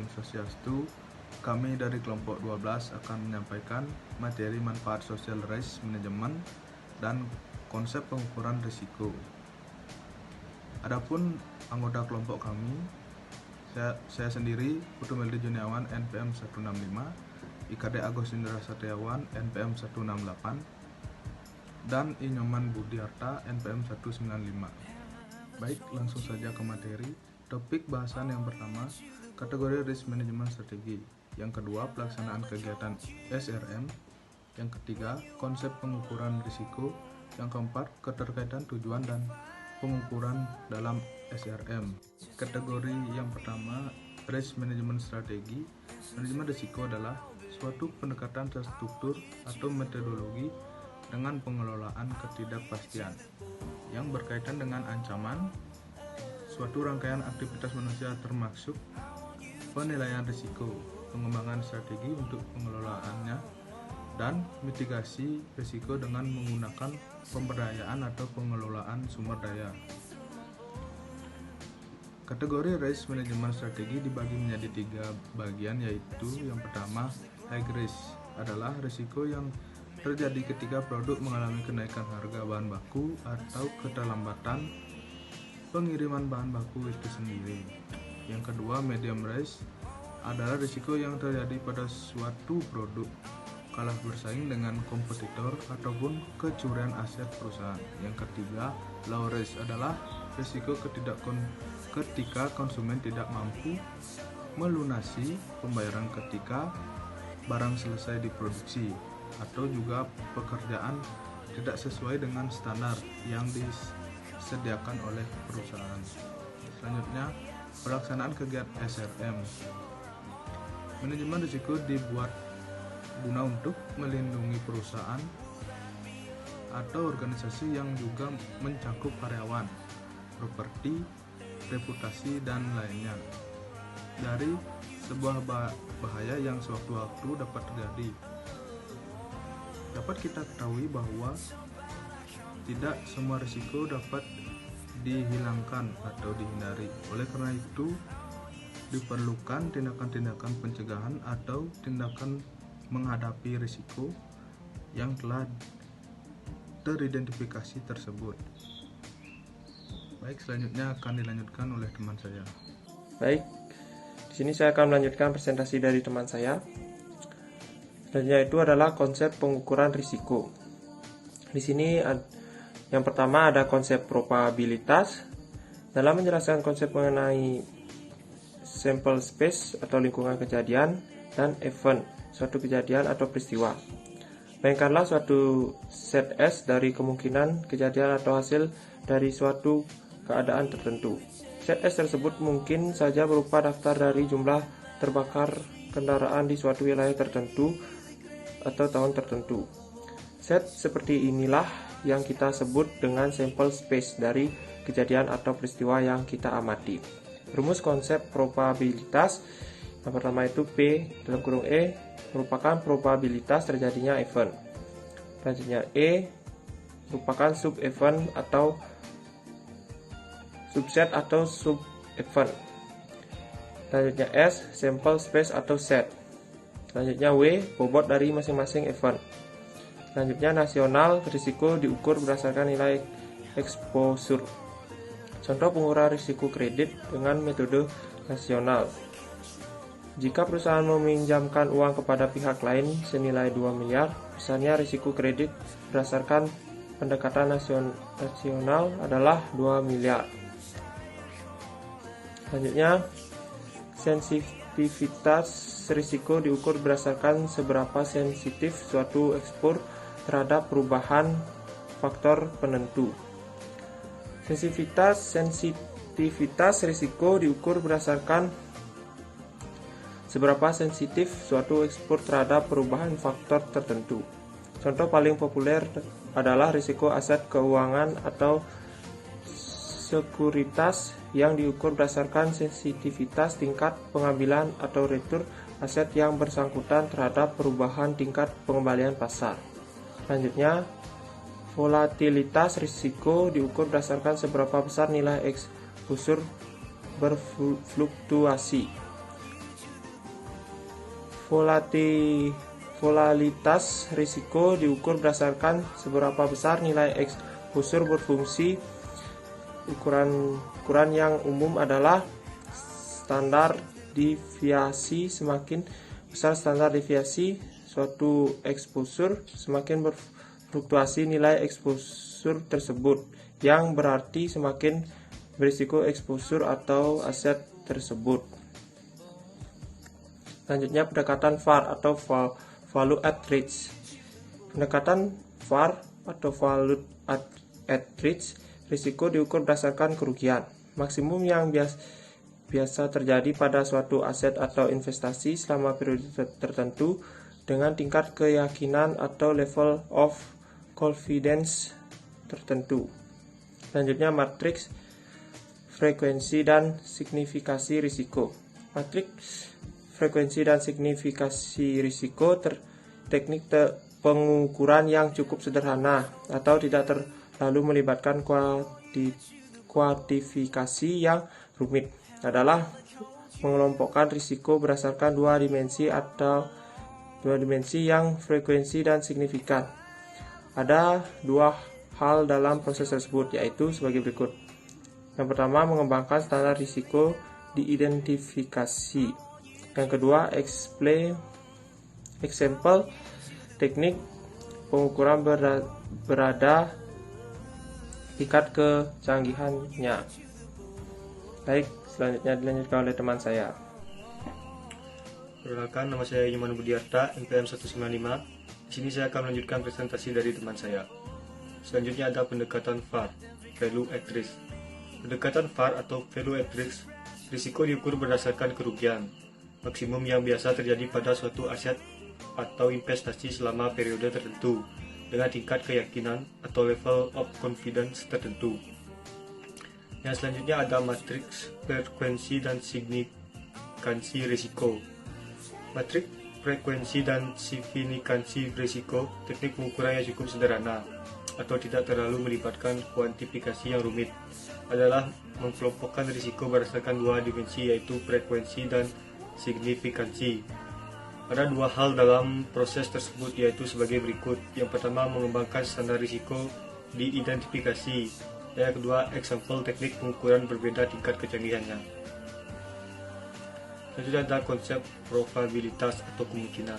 Om Swastiastu. Kami dari kelompok 12 akan menyampaikan materi manfaat social risk management dan konsep pengukuran risiko. Adapun anggota kelompok kami, saya sendiri Putu Meldi Juniawan NPM 165, IKD Agus Indra Satriawan NPM 168, dan Inyoman Budiarta NPM 195. Baik, langsung saja ke materi. Topik bahasan yang pertama, kategori risk management strategi. Yang kedua, pelaksanaan kegiatan SRM. Yang ketiga, konsep pengukuran risiko. Yang keempat, keterkaitan tujuan dan pengukuran dalam SRM. Kategori yang pertama, risk management strategi. Manajemen risiko adalah suatu pendekatan terstruktur atau metodologi dengan pengelolaan ketidakpastian yang berkaitan dengan ancaman, suatu rangkaian aktivitas manusia termasuk penilaian risiko, pengembangan strategi untuk pengelolaannya, dan mitigasi risiko dengan menggunakan pemberdayaan atau pengelolaan sumber daya. Kategori risk management strategi dibagi menjadi 3 bagian, yaitu yang pertama, high risk adalah risiko yang terjadi ketika produk mengalami kenaikan harga bahan baku atau keterlambatan pengiriman bahan baku itu sendiri. Yang kedua, medium risk adalah risiko yang terjadi pada suatu produk kalah bersaing dengan kompetitor ataupun kecurian aset perusahaan. Yang ketiga, low risk adalah risiko ketika konsumen tidak mampu melunasi pembayaran ketika barang selesai diproduksi, atau juga pekerjaan tidak sesuai dengan standar yang disediakan oleh perusahaan. Selanjutnya, pelaksanaan kegiatan SRM. Manajemen risiko dibuat guna untuk melindungi perusahaan atau organisasi yang juga mencakup karyawan, properti, reputasi, dan lainnya dari sebuah bahaya yang sewaktu-waktu dapat terjadi. Dapat kita ketahui bahwa tidak semua risiko dapat dihilangkan atau dihindari. Oleh karena itu, diperlukan tindakan-tindakan pencegahan atau tindakan menghadapi risiko yang telah teridentifikasi tersebut. Baik, selanjutnya akan dilanjutkan oleh teman saya. Baik, di sini saya akan melanjutkan presentasi dari teman saya. Selanjutnya itu adalah konsep pengukuran risiko. Di sini yang pertama ada konsep probabilitas. Dalam menjelaskan konsep mengenai sample space atau lingkungan kejadian, dan event, suatu kejadian atau peristiwa. Bayangkanlah suatu set S dari kemungkinan kejadian atau hasil dari suatu keadaan tertentu. Set S tersebut mungkin saja berupa daftar dari jumlah terbakar kendaraan di suatu wilayah tertentu atau tahun tertentu. Set seperti inilah yang kita sebut dengan sample space dari kejadian atau peristiwa yang kita amati. Rumus konsep probabilitas yang pertama itu P dalam kurung E merupakan probabilitas terjadinya event. Selanjutnya E merupakan sub event atau subset atau sub event. Selanjutnya S sample space atau set. Selanjutnya W bobot dari masing-masing event. Selanjutnya nasional risiko diukur berdasarkan nilai exposure. Contoh pengukuran risiko kredit dengan metode nasional. Jika perusahaan meminjamkan uang kepada pihak lain senilai 2 miliar, misalnya risiko kredit berdasarkan pendekatan nasional adalah 2 miliar. Selanjutnya, sensitivitas risiko diukur berdasarkan seberapa sensitif suatu ekspor terhadap perubahan faktor penentu. Sensitivitas risiko diukur berdasarkan seberapa sensitif suatu ekspor terhadap perubahan faktor tertentu. Contoh paling populer adalah risiko aset keuangan atau sekuritas yang diukur berdasarkan sensitivitas tingkat pengambilan atau return aset yang bersangkutan terhadap perubahan tingkat pengembalian pasar. Selanjutnya, volatilitas risiko diukur berdasarkan seberapa besar nilai exposure berfluktuasi. Volatilitas risiko diukur berdasarkan seberapa besar nilai eksposur berfungsi. Ukuran yang umum adalah standar deviasi. Semakin besar standar deviasi suatu eksposur, semakin berfluktuasi nilai eksposur tersebut, yang berarti semakin berisiko eksposur atau aset tersebut. Selanjutnya pendekatan VAR atau Value at Risk. Pendekatan VAR atau Value at Risk, risiko diukur berdasarkan kerugian maksimum yang biasa terjadi pada suatu aset atau investasi selama periode tertentu dengan tingkat keyakinan atau level of confidence tertentu. Selanjutnya matriks frekuensi dan signifikasi risiko. Matriks frekuensi dan signifikasi risiko teknik pengukuran yang cukup sederhana atau tidak terlalu melibatkan kuantifikasi yang rumit adalah mengelompokkan risiko berdasarkan dua dimensi yang frekuensi dan signifikan. Ada dua hal dalam proses tersebut, yaitu sebagai berikut. Yang pertama, mengembangkan standar risiko diidentifikasi. Yang kedua, example teknik pengukuran berada tingkat kecanggihannya. Baik, selanjutnya dilanjutkan oleh teman saya. Perkenalkan, nama saya Yuman Budiarta, NPM 195. Di sini saya akan melanjutkan presentasi dari teman saya. Selanjutnya ada pendekatan VAR, Value at Risk. Pendekatan VAR atau Value at Risk, risiko diukur berdasarkan kerugian maksimum yang biasa terjadi pada suatu aset atau investasi selama periode tertentu dengan tingkat keyakinan atau level of confidence tertentu. Yang selanjutnya ada matriks frekuensi dan signifikansi risiko. Matriks frekuensi dan signifikansi risiko teknik pengukuran yang cukup sederhana atau tidak terlalu melibatkan kuantifikasi yang rumit adalah mengelompokkan risiko berdasarkan dua dimensi, yaitu frekuensi dan signifikansi. Ada dua hal dalam proses tersebut, yaitu sebagai berikut. Yang pertama, mengembangkan standar risiko diidentifikasi. Yang kedua, example teknik pengukuran berbeda tingkat kecanggihannya. Selanjutnya ada konsep probabilitas atau kemungkinan.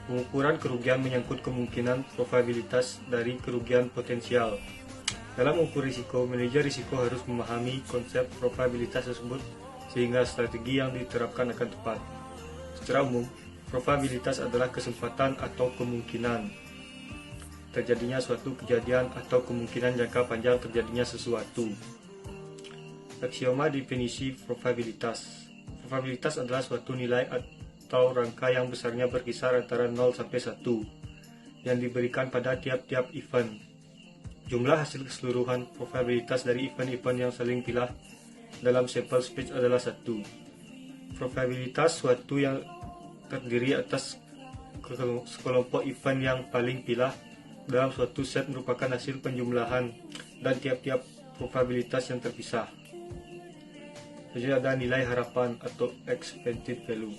Pengukuran kerugian menyangkut kemungkinan probabilitas dari kerugian potensial. Dalam mengukur risiko, manajer risiko harus memahami konsep probabilitas tersebut sehingga strategi yang diterapkan akan tepat. Secara umum, probabilitas adalah kesempatan atau kemungkinan terjadinya suatu kejadian atau kemungkinan jangka panjang terjadinya sesuatu. Aksioma definisi probabilitas. Probabilitas adalah suatu nilai atau rangka yang besarnya berkisar antara 0 sampai 1 yang diberikan pada tiap-tiap event. Jumlah hasil keseluruhan probabilitas dari event-event yang saling pilah dalam sampel space adalah 1. Probabilitas suatu yang terdiri atas sekelompok event yang paling pilah dalam suatu set merupakan hasil penjumlahan dan tiap-tiap probabilitas yang terpisah. Jadi ada nilai harapan atau expected value.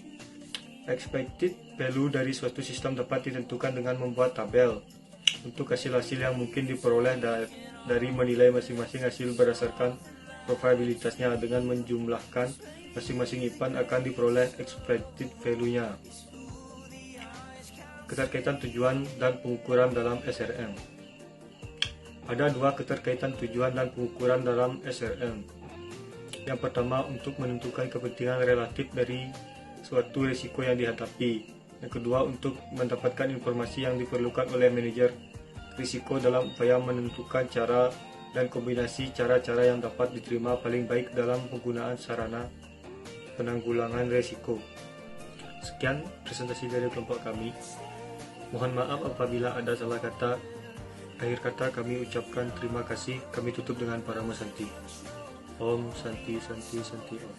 Expected value dari suatu sistem dapat ditentukan dengan membuat tabel untuk hasil-hasil yang mungkin diperoleh dari menilai masing-masing hasil berdasarkan probabilitasnya. Dengan menjumlahkan masing-masing event akan diperoleh expected value-nya. Keterkaitan tujuan dan pengukuran dalam SRM. Ada dua keterkaitan tujuan dan pengukuran dalam SRM. Yang pertama, untuk menentukan kepentingan relatif dari suatu risiko yang dihadapi. Yang kedua, untuk mendapatkan informasi yang diperlukan oleh manajer risiko dalam upaya menentukan cara dan kombinasi cara-cara yang dapat diterima paling baik dalam penggunaan sarana penanggulangan risiko. Sekian presentasi dari kelompok kami. Mohon maaf apabila ada salah kata. Akhir kata kami ucapkan terima kasih. Kami tutup dengan Parama Santi. Om Santi Santi Santi Om.